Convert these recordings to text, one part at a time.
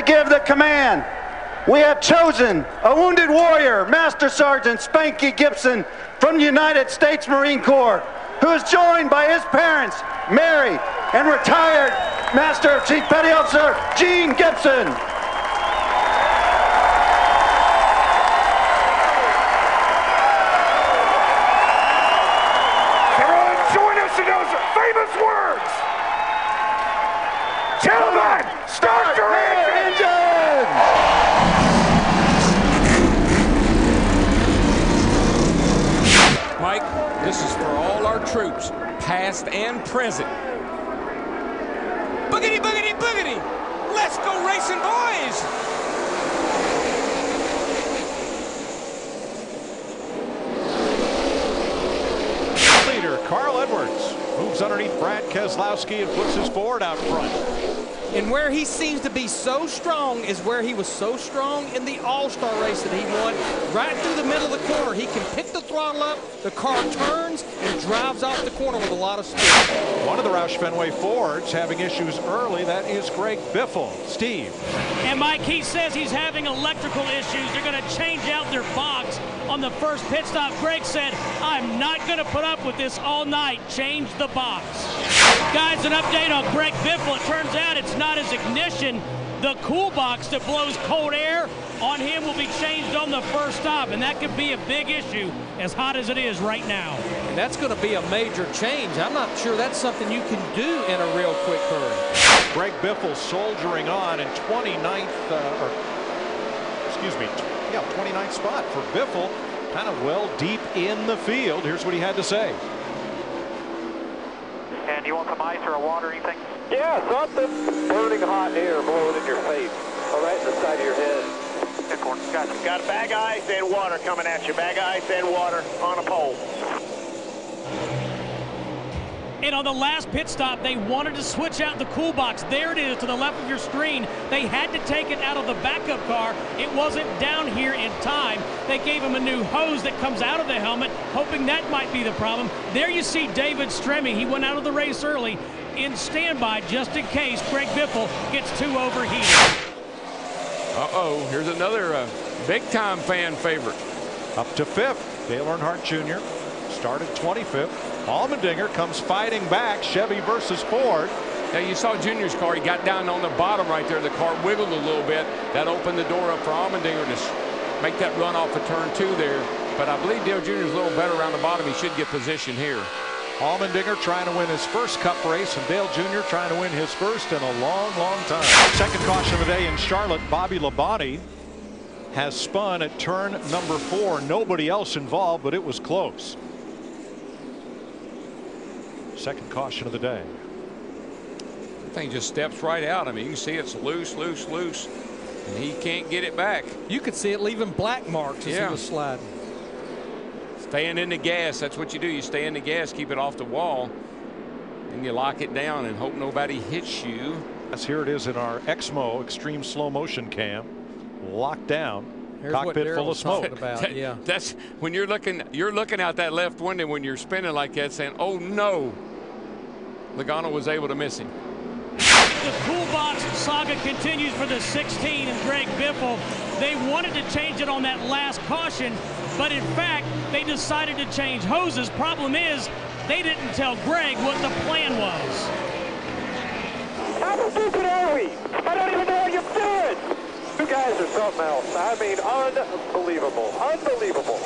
give the command, we have chosen a wounded warrior, Master Sergeant Spanky Gibson from the United States Marine Corps, who is joined by his parents, Mary, and retired Master Chief Petty Officer Gene Gibson. Everyone join us in those famous words. Gentlemen, start your engine! Mike, this is for all our troops, past and present. Boogity, boogity, boogity! Let's go racing, boys! Leader Carl Edwards moves underneath Brad Keselowski and puts his Ford out front. And where he seems to be so strong is where he was so strong in the All-Star race that he won. Right through the middle of the corner, he can pick the throttle up, the car turns, and drives off the corner with a lot of speed. One of the Roush Fenway Fords having issues early. That is Greg Biffle. Steve. And Mike, he says he's having electrical issues. They're going to change out their box on the first pit stop. Greg said, I'm not going to put up with this all night. Change the box. Guys, an update on Greg Biffle. It turns out it's not his ignition. The cool box that blows cold air on him will be changed on the first stop, and that could be a big issue as hot as it is right now. And that's going to be a major change. I'm not sure that's something you can do in a real quick hurry. Greg Biffle soldiering on in 29th, 29th spot for Biffle. Kind of well deep in the field. Here's what he had to say. And you want some ice or a water or anything? Yeah, something. Burning hot air blowing in your face. Or right in the side of your head. Good corner. Gotcha. Got a bag of ice and water coming at you. Bag of ice and water on a pole. And on the last pit stop, they wanted to switch out the cool box. There it is to the left of your screen. They had to take it out of the backup car. It wasn't down here in time. They gave him a new hose that comes out of the helmet, hoping that might be the problem. There you see David Stremme. He went out of the race early in standby just in case Greg Biffle gets too overheated. Uh-oh, here's another big-time fan favorite. Up to 5th, Dale Earnhardt Jr. started 25th. Allmendinger comes fighting back. Chevy versus Ford. Now you saw Junior's car. He got down on the bottom right there. The car wiggled a little bit. That opened the door up for Allmendinger to make that run off of turn 2 there. But I believe Dale Jr. is a little better around the bottom. He should get position here. Allmendinger trying to win his first Cup race, and Dale Jr. trying to win his first in a long, long time. Second caution of the day in Charlotte. Bobby Labonte has spun at turn number 4. Nobody else involved, but it was close. Second caution of the day. The thing just steps right out. I mean, you can see it's loose, loose, loose, and he can't get it back. You could see it leaving black marks as he was sliding. Staying in the gas, that's what you do. You stay in the gas, keep it off the wall, and you lock it down and hope nobody hits you. Yes, here it is in our Exmo extreme slow motion cam. Locked down. Here's cockpit full of smoke. About. Yeah. That's when you're looking out that left window when you're spinning like that, saying, "Oh no!" Logano was able to miss him. The cool box saga continues for the 16 and Greg Biffle. They wanted to change it on that last caution, but in fact, they decided to change hoses. Problem is, they didn't tell Greg what the plan was. How stupid are we? I don't even know what you're doing. You guys are something else. I mean, unbelievable. Unbelievable.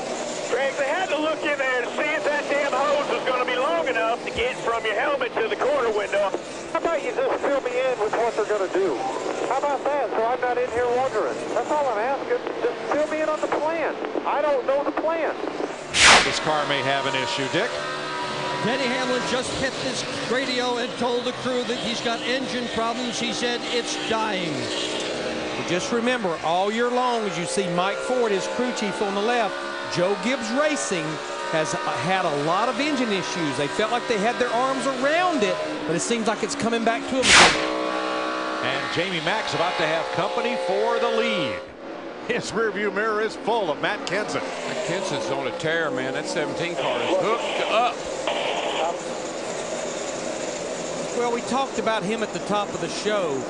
Greg, they had to look in there to see if that damn hose was going to be long enough to get from your helmet to the corner window. How about you just fill me in with what they're going to do? How about that, so I'm not in here wondering? That's all I'm asking. Just fill me in on the plan. I don't know the plan. This car may have an issue, Dick. Denny Hamlin just hit this radio and told the crew that he's got engine problems. He said it's dying. But just remember, all year long, as you see Mike Ford, his crew chief on the left, Joe Gibbs Racing has had a lot of engine issues. They felt like they had their arms around it, but it seems like it's coming back to them again. And Jamie Mack's about to have company for the lead. His rearview mirror is full of Matt Kenseth. Matt Kenseth's on a tear, man. That 17 car is hooked up. Well, we talked about him at the top of the show.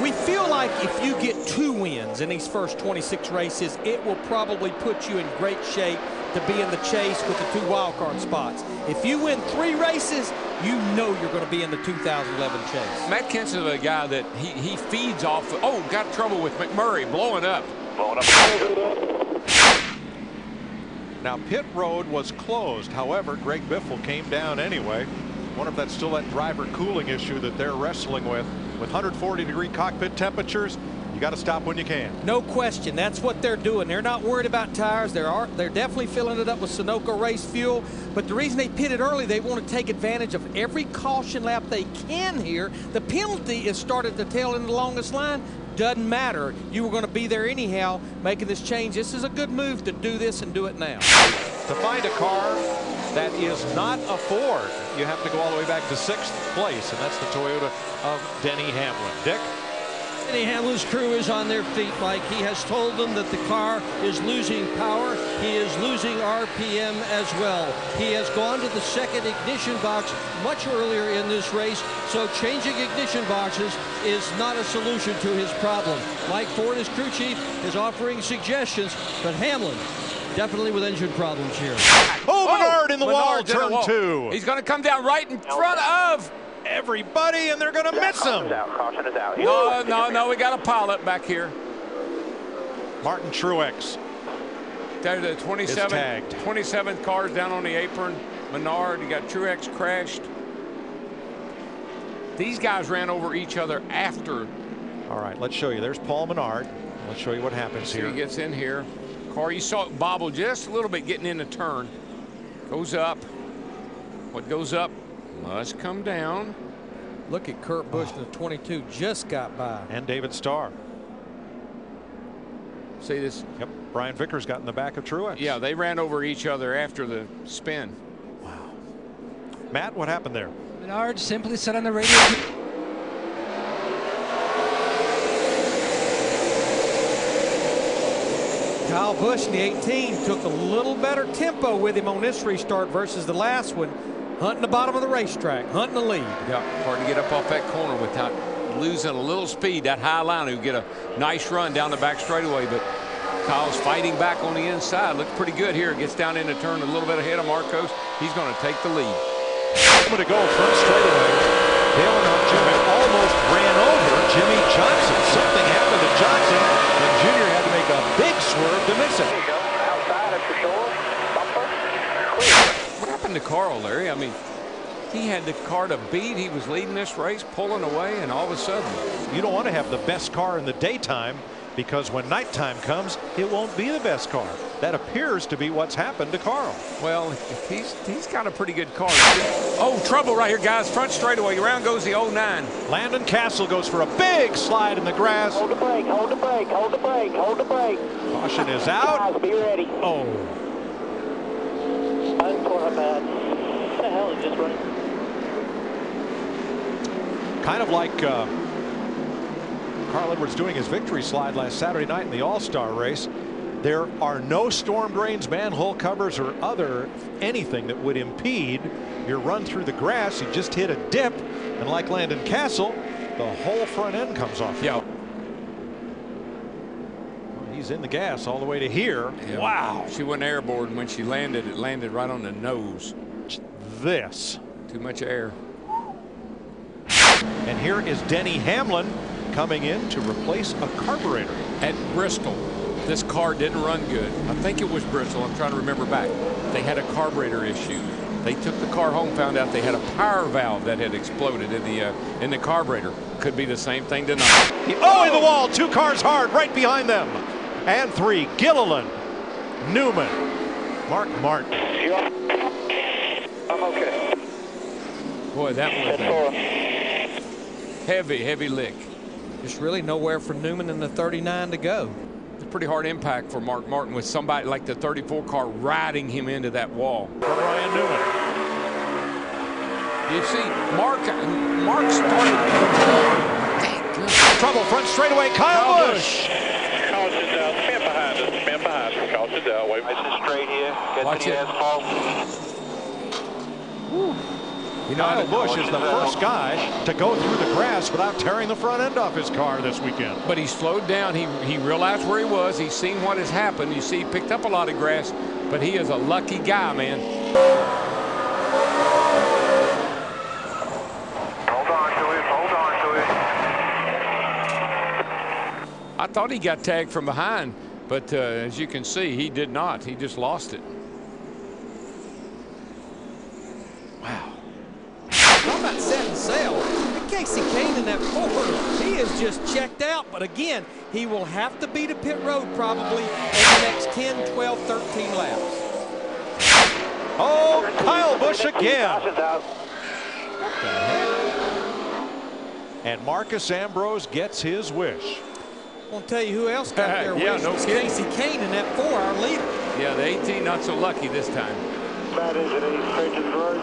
We feel like if you get 2 wins in these first 26 races, it will probably put you in great shape to be in the chase with the 2 wild card spots. If you win 3 races, you know you're going to be in the 2011 chase. Matt Kenseth is a guy that he feeds off. Oh, got trouble with McMurray blowing up. Now, pit road was closed. However, Greg Biffle came down anyway. Wonder if that's still that driver cooling issue that they're wrestling with. With 140-degree cockpit temperatures, you got to stop when you can. No question. That's what they're doing. They're not worried about tires. They're definitely filling it up with Sunoco race fuel. But the reason they pitted early, they want to take advantage of every caution lap they can here. The penalty is started to tail in the longest line. Doesn't matter. You were going to be there anyhow making this change. This is a good move to do this and do it now. To find a car that is not a Ford, you have to go all the way back to 6th place, and that's the Toyota of Denny Hamlin. Dick? Denny Hamlin's crew is on their feet, Mike. He has told them that the car is losing power. He is losing RPM as well. He has gone to the 2nd ignition box much earlier in this race, so changing ignition boxes is not a solution to his problem. Mike Ford, his crew chief, is offering suggestions, but Hamlin definitely with engine problems here. Oh, Menard in the wall, turn 2. He's going to come down right in front of everybody, and they're going to miss him. Caution is out. No, we got a pilot back here. Martin Truex. There's the 27th cars down on the apron. Menard, you got Truex crashed. These guys ran over each other after. All right, let's show you. There's Paul Menard. Let's show you what happens here. He gets in here. Car, you saw it bobble just a little bit getting in the turn. Goes up. What goes up must come down. Look at Kurt Busch in the 22, just got by. And David Starr. See this? Yep. Brian Vickers got in the back of Truex. Yeah, they ran over each other after the spin. Wow. Matt, what happened there? Menard simply said on the radio. Kyle Busch in the 18 took a little better tempo with him on this restart versus the last one. Hunting the bottom of the racetrack, hunting the lead. Yeah, hard to get up off that corner without losing a little speed. That high line who get a nice run down the back straightaway, but Kyle's fighting back on the inside. Looks pretty good here. Gets down in the turn a little bit ahead of Marcos. He's going to take the lead. I'm going to go front straightaway. Dale Earnhardt Jr. almost ran over Jimmy Johnson. Something happened to Johnson, and Junior had to make a big swerve to miss it. There you go. Outside at the door. Bumper. What happened to Carl, Larry? I mean, he had the car to beat. He was leading this race, pulling away, and all of a sudden. You don't want to have the best car in the daytime, because when nighttime comes, it won't be the best car. That appears to be what's happened to Carl. Well, he's got a pretty good car. Oh, trouble right here, guys. Front straightaway. Around goes the 09. Landon Castle goes for a big slide in the grass. Hold the brake, hold the brake, hold the brake, hold the brake. Caution is out. Guys, be ready. Oh. I'm for a bad. What the hell is just running? Kind of like Carl Edwards doing his victory slide last Saturday night in the All-Star race. There are no storm drains, manhole covers, or anything that would impede your run through the grass. You just hit a dip, and like Landon Castle, the whole front end comes off. Yeah. Well, he's in the gas all the way to here. Yeah. Wow. She went airborne when she landed. It landed right on the nose. This. Too much air. And here is Denny Hamlin coming in to replace a carburetor. At Bristol, this car didn't run good. I think it was Bristol. I'm trying to remember back. They had a carburetor issue. They took the car home, found out they had a power valve that had exploded in the carburetor. Could be the same thing tonight. Oh, in the wall. 2 cars hard right behind them. And 3. Gilliland, Newman, Mark Martin. Yeah. I'm okay. Boy, that was a heavy lick. Just really nowhere for Newman in the 39 to go. It's a pretty hard impact for Mark Martin with somebody like the 34 car riding him into that wall. For Ryan Newman. You see, Mark started. Trouble front straightaway. Kyle Busch. Caution's out. Spin behind us. Spin behind us. Caution's out. Wait. Nice and straight here. Get Watch to the it. asphalt. You know, Kyle Busch is the first guy to go through the grass without tearing the front end off his car this weekend. But he slowed down. He realized where he was. He's seen what has happened. You see, he picked up a lot of grass, but he is a lucky guy, man. Hold on to it. Hold on to it. I thought he got tagged from behind, but as you can see, he did not. He just lost it. Wow. Talk about setting sail. Casey Kane in that Ford, he is just checked out. But again, he will have to be to pit road probably in the next 10, 12, 13 laps. Oh, Kyle Busch again. And Marcus Ambrose gets his wish. I'm going to tell you who else got their yeah, wish. no was kidding. Casey Kane in that 4, our leader. Yeah, the 18 not so lucky this time. Bad engine, Patriots Road.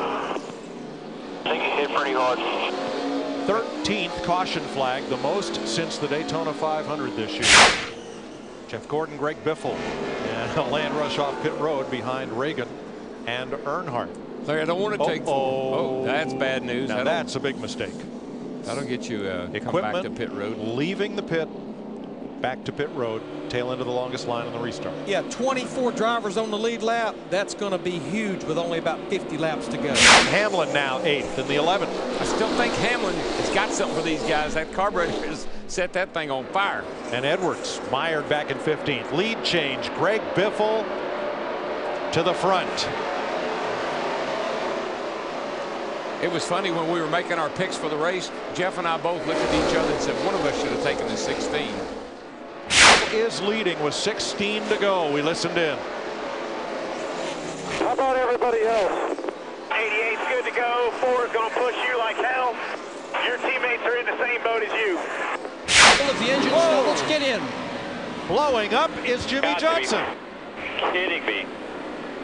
I think he hit pretty hard. 13th caution flag, the most since the Daytona 500 this year. Jeff Gordon, Greg Biffle, and a land rush off pit road behind Reagan and Earnhardt. Larry, I don't want to take. Oh, that's bad news. Now that's a big mistake. That'll get you come back to pit road. Leaving the pit, back to pit road, tail end of the longest line on the restart. Yeah, 24 drivers on the lead lap. That's going to be huge with only about 50 laps to go. Hamlin now 8th in the 11th. I still think Hamlin has got something for these guys. That carburetor has set that thing on fire. And Edwards mired back in 15th. Lead change. Greg Biffle to the front. It was funny when we were making our picks for the race. Jeff and I both looked at each other and said one of us should have taken the 16. Is leading with 16 to go. We listened in. How about everybody else? 88's good to go. 4 is going to push you like hell. Your teammates are in the same boat as you. If the engine snowballs, get in. Blowing up is Jimmy Johnson. Kidding me.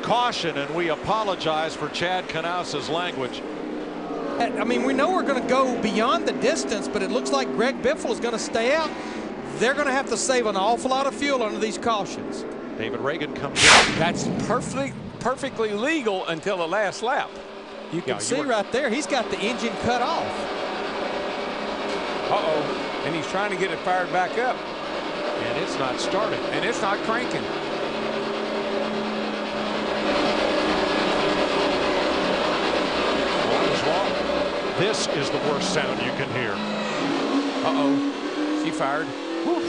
Caution, and we apologize for Chad Knaus's language. I mean, we know we're going to go beyond the distance, but it looks like Greg Biffle is going to stay out. They're going to have to save an awful lot of fuel under these cautions. David Reagan comes in. That's perfectly legal until the last lap. You can see right there, he's got the engine cut off. Uh-oh. And he's trying to get it fired back up. And it's not starting. And it's not cranking. What is wrong? This is the worst sound you can hear. Uh-oh. She fired. Whew.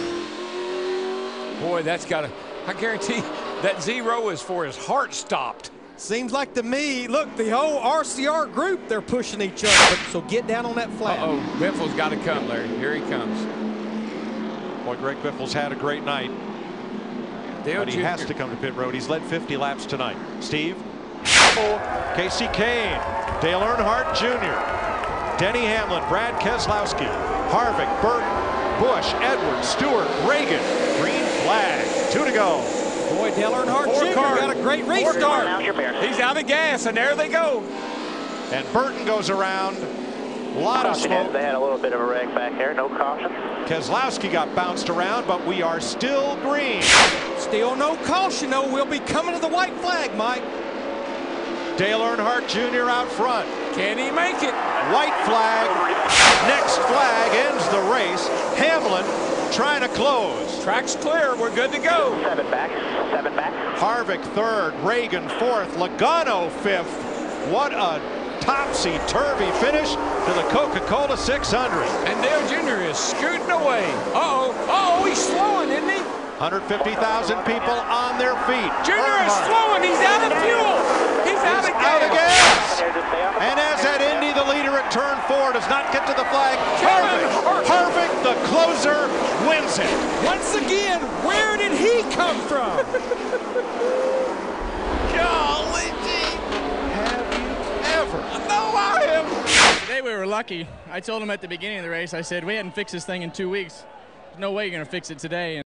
Boy, that's got to, I guarantee that 0 is for his heart stopped. Seems like to me, look, the whole RCR group, they're pushing each other. So get down on that flat. Uh-oh, Biffle's got to come, Larry. Here he comes. Boy, Greg Biffle's had a great night. But he has to come to pit road. He's led 50 laps tonight. Steve? Casey Kane, Dale Earnhardt Jr., Denny Hamlin, Brad Keselowski, Harvick, Burton, Busch, Edwards, Stewart, Reagan. Green flag. 2 to go. Boy, Dale Earnhardt Jr. got a great restart. He's out of gas, and there they go. And Burton goes around. A lot of smoke. They had a little bit of a wreck back there. No caution. Keselowski got bounced around, but we are still green. Still no caution, though. We'll be coming to the white flag, Mike. Dale Earnhardt Jr. out front. Can he make it? White flag. Next flag ends the race. Hamlin trying to close. Track's clear. We're good to go. 7 back. 7 back. Harvick 3rd. Reagan 4th. Logano 5th. What a topsy-turvy finish to the Coca-Cola 600. And Dale Jr. is scooting away. Uh-oh. Uh-oh, he's slowing, isn't he? 150,000 people on their feet. Jr. is slowing. He's out of fuel. He's out of gas. And as at Indy, the leader at turn 4 does not get to the flag. Harvick, the closer, wins it. Once again, where did he come from? Golly gee. Have you ever? No, I am. Today we were lucky. I told him at the beginning of the race, I said, we hadn't fixed this thing in 2 weeks. There's no way you're going to fix it today.